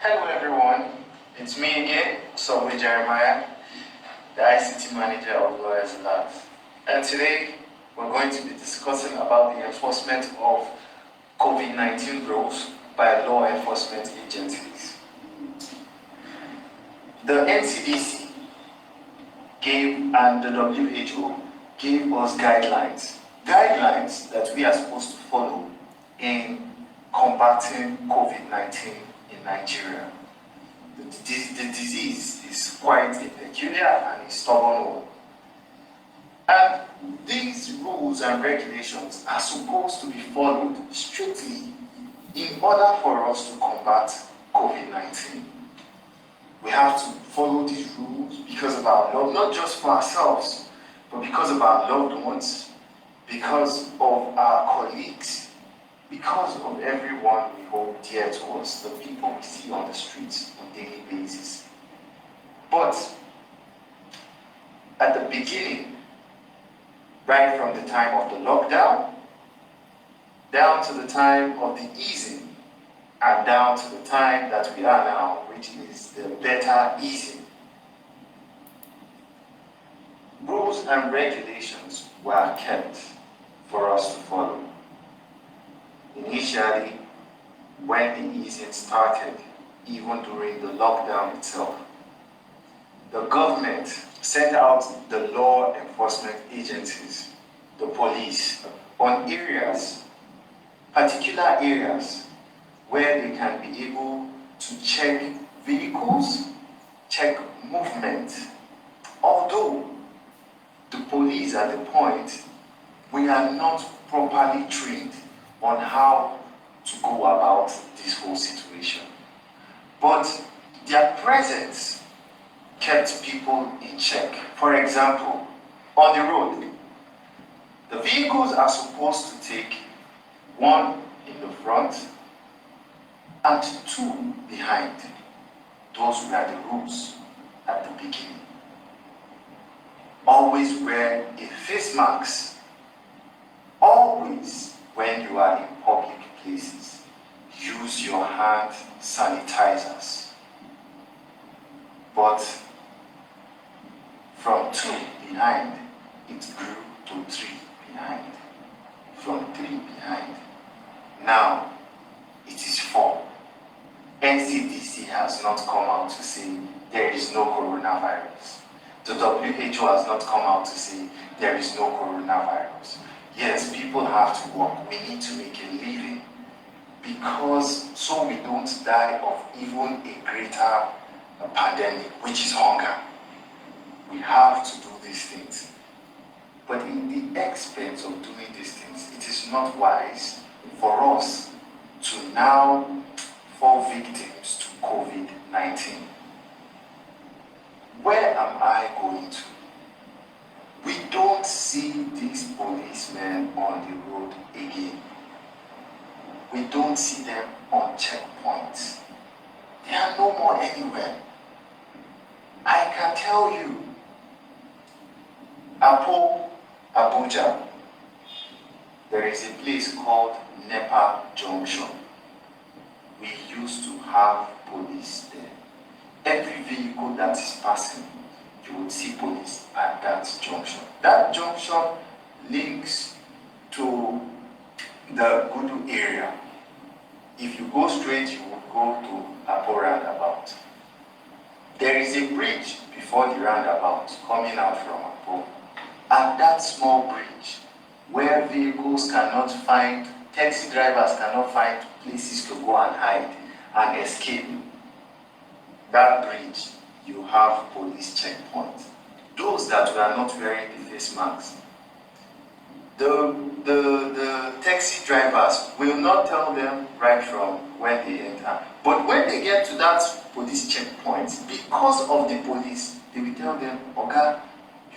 Hello everyone, it's me again, Osogbue Jeremiah, the ICT manager of Lawyers Lab. And today we're going to be discussing about the enforcement of COVID-19 rules by law enforcement agencies. The NCDC and the WHO gave us guidelines that we are supposed to follow in combating COVID-19 in Nigeria. The disease is quite a peculiar and a stubborn one. And these rules and regulations are supposed to be followed strictly in order for us to combat COVID-19. We have to follow these rules because of our love, not just for ourselves, but because of our loved ones, because of our colleagues, because of everyone we hold dear to us, the people we see on the streets on a daily basis. But at the beginning, right from the time of the lockdown, down to the time of the easing, and down to the time that we are now, which is the better easing, rules and regulations were kept for us to follow. Initially, when the easing started, even during the lockdown itself, the government sent out the law enforcement agencies, the police, on areas, particular areas, where they can be able to check vehicles, check movement. Although the police at the point, we are not properly trained on how to go about this whole situation. But their presence kept people in check. For example, on the road, the vehicles are supposed to take one in the front and two behind. Those were the rules at the beginning. Always wear a face mask. Always, when you are in public places, use your hand sanitizers. But from 2 behind, it grew to 3 behind. From 3 behind. Now, it is 4. NCDC has not come out to say there is no coronavirus. The WHO has not come out to say there is no coronavirus. Yes, people have to work. We need to make a living because so we don't die of even a greater pandemic, which is hunger. We have to do these things. But in the expense of doing these things, it is not wise for us to now fall victims to COVID-19. Where am I going to? We don't see these policemen on the road again. We don't see them on checkpoints. They are no more anywhere. I can tell you, Abuja, there is a place called NEPA Junction. We used to have police there. Every vehicle that is passing, you would see police at that junction. That junction links to the Gudu area. If you go straight, you would go to Apo roundabout. There is a bridge before the roundabout coming out from Apo. At that small bridge, where vehicles cannot find, taxi drivers cannot find places to go and hide and escape, that bridge, you have police checkpoints. Those that were not wearing the face masks, the taxi drivers will not tell them right from when they enter. But when they get to that police checkpoint, because of the police, they will tell them, okay,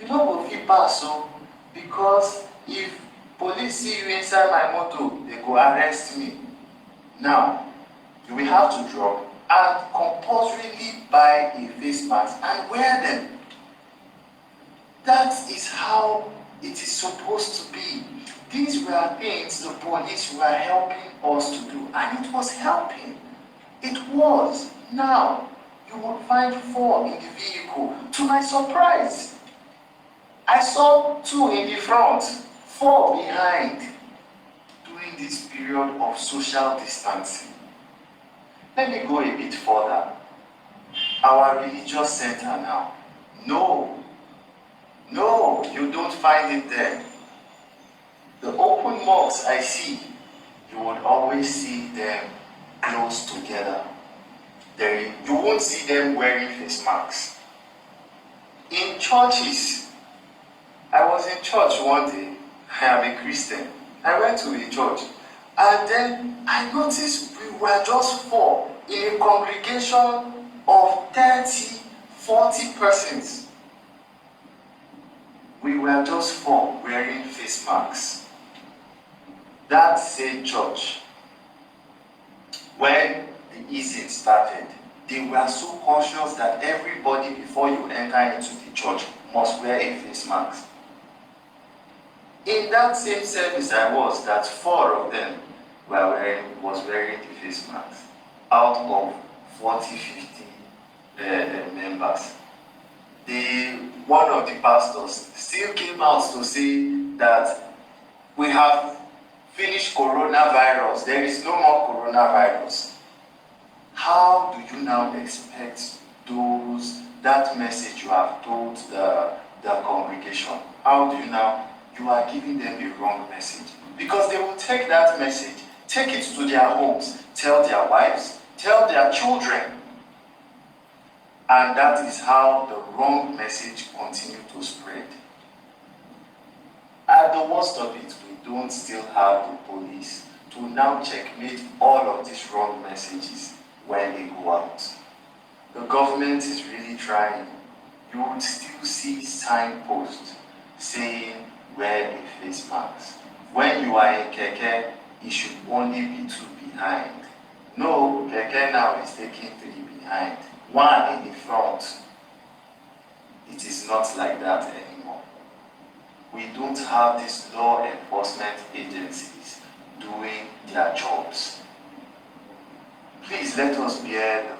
you don't go fit pass, so because if police see you inside my motor, they go arrest me. Now, you will have to drop and compulsorily buy a face mask and wear them. That is how it is supposed to be. These were things the police were helping us to do, and it was helping. It was. Now, you will find 4 in the vehicle. To my surprise, I saw 2 in the front, 4 behind, during this period of social distancing. Let me go a bit further. Our religious center now. No, you don't find it there. The open mosques I see, you would always see them close together. You won't see them wearing face masks. In churches, I was in church one day. I am a Christian. I went to a church, and then I noticed we were just 4 in a congregation of 30, 40 persons. We were just 4 wearing face masks. That same church, when the easing started, they were so cautious that everybody, before you enter into the church, must wear a face mask. In that same service I was, that 4 of them was wearing the face mask out of 40, 50 members. One of the pastors still came out to say that we have finished coronavirus. There is no more coronavirus. How do you now expect that message you have told the congregation? How do you are giving them the wrong message? Because they will take that message, take it to their homes, tell their wives, tell their children. And that is how the wrong message continues to spread. At the worst of it, we don't still have the police to now checkmate all of these wrong messages when they go out. The government is really trying. You would still see signposts saying wear a face mask. When you are in keke, it should only be 2 behind. No, keke now is taking 3 behind, 1 in the front. It is not like that anymore. We don't have these law enforcement agencies doing their jobs. Please let us bear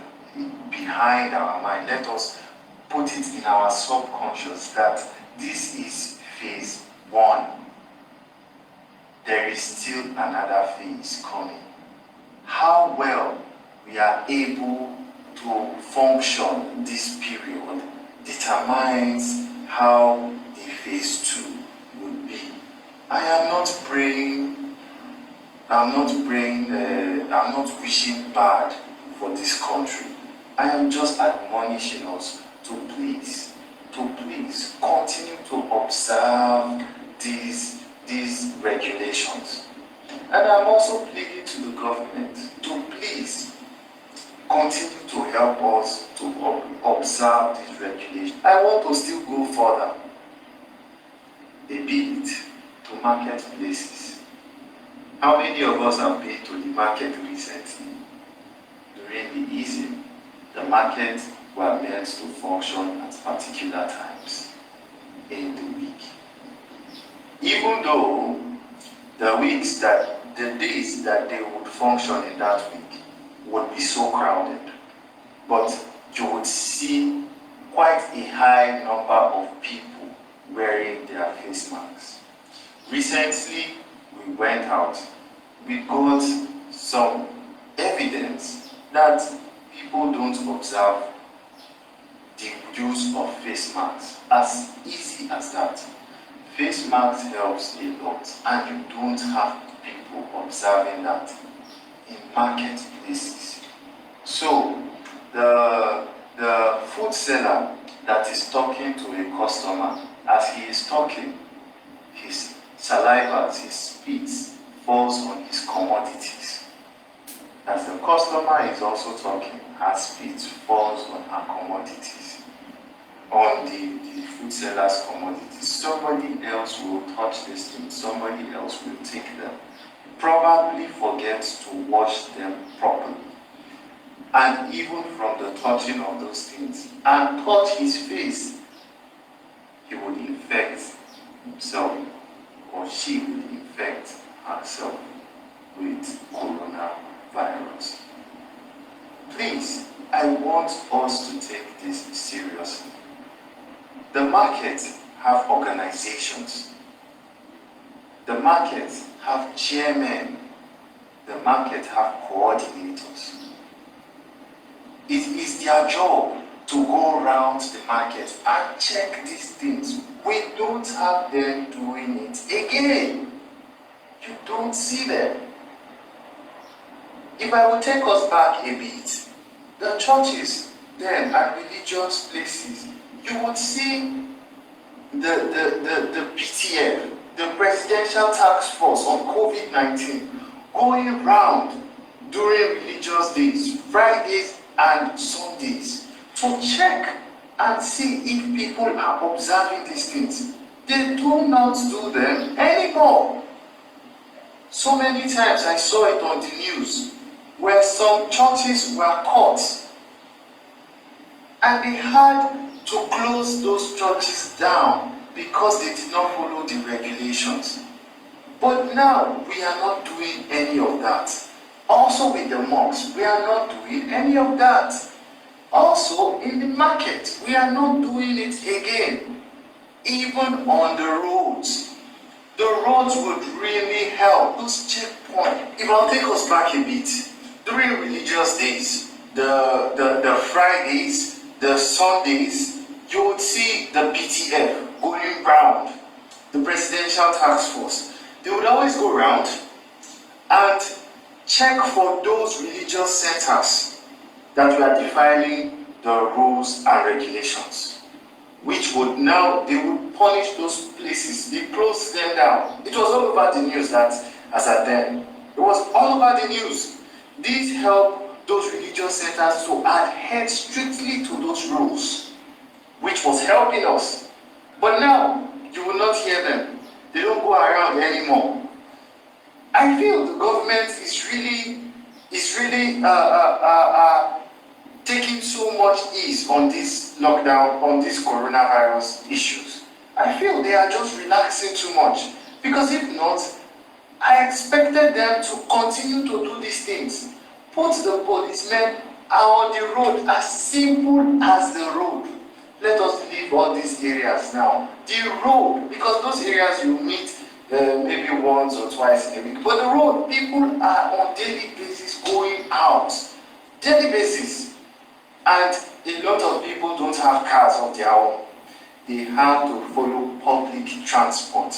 behind our mind. Let us put it in our subconscious that this is phase 1. There is still another phase coming. How well we are able to function this period determines how the phase 2 would be. I am not praying, I'm not wishing bad for this country. I am just admonishing us to please continue to observe these regulations. And I'm also pleading to the government to please continue to help us to observe these regulations. I want to still go further a bit to marketplaces. How many of us have been to the market recently? During the easing, the markets were meant to function at particular times in the week. Even though the days that they would function in that week would be so crowded, but you would see quite a high number of people wearing their face masks. Recently, we went out. We got some evidence that people don't observe the use of face masks as easy as that. Face masks helps a lot, and you don't have people observing that in marketplaces. So the food seller that is talking to a customer, as he is talking, his saliva, his spit falls on his commodities. As the customer is also talking, her spit falls on her commodities, on the food seller's commodities. Somebody else will touch this thing, somebody else will take them, probably forget to wash them properly. And even from the touching of those things, and touch his face, he would infect himself, or she would infect herself with coronavirus. Please, I want us to take this seriously. The market have organizations. The market have chairmen. The market have coordinators. It is their job to go around the market and check these things. We don't have them doing it again. You don't see them. If I will take us back a bit, the churches then and religious places, you would see the PTF, the Presidential Task Force on COVID-19, going round during religious days, Fridays and Sundays, to check and see if people are observing these things. They do not do them anymore. So many times I saw it on the news where some churches were caught and they had to close those churches down because they did not follow the regulations. But now we are not doing any of that. Also with the mosques, we are not doing any of that. Also in the market, we are not doing it again. Even on the roads. The roads would really help. Those checkpoints. If I'll take us back a bit, during religious days, the Fridays, the Sundays, you would see the PTF going round, the Presidential Task Force. They would always go around and check for those religious centers that were defiling the rules and regulations, which would now, they would punish those places, they closed them down. It was all over the news that, as at then, it was all over the news. These help those religious centers to adhere strictly to those rules, which was helping us. But now, you will not hear them. They don't go around anymore. I feel the government is really taking so much ease on this lockdown, on these coronavirus issues. I feel they are just relaxing too much. Because if not, I expected them to continue to do these things. Put the policemen on the road, as simple as the road. Let us leave all these areas now. The road, because those areas you meet maybe once or twice in a week. But the road, people are on daily basis going out. Daily basis. And a lot of people don't have cars of their own. They have to follow public transport.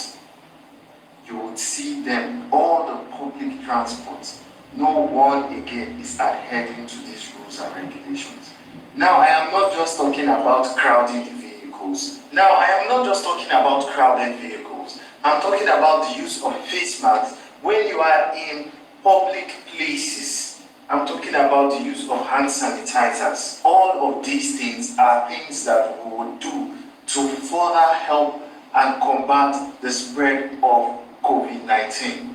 You would see them, all the public transport. No one again is adhering to these rules and regulations. Now, I am not just talking about crowding the vehicles. Now, I am not just talking about crowded vehicles. I'm talking about the use of face masks when you are in public places. I'm talking about the use of hand sanitizers. All of these things are things that we would do to further help and combat the spread of COVID-19.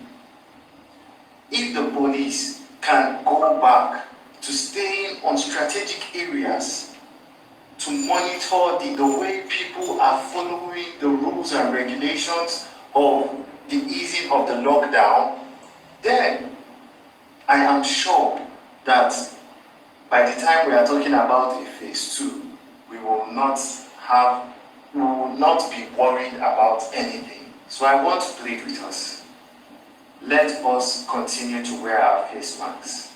If the police can go back to staying on strategic areas to monitor the way people are following the rules and regulations of the easing of the lockdown, then I am sure that by the time we are talking about a phase 2, we will not be worried about anything. So I want to plead with us. Let us continue to wear our face masks.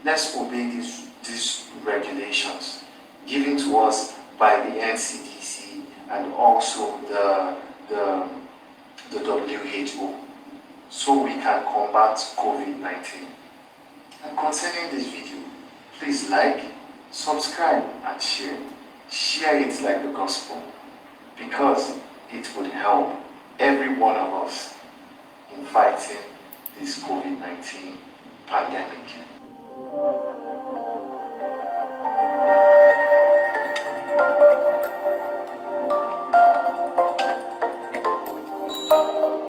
Let's obey these regulations given to us by the NCDC and also the WHO, so we can combat COVID-19. And concerning this video, please like, subscribe and share. Share it like the gospel, because it would help every one of us in fighting this COVID-19 pandemic.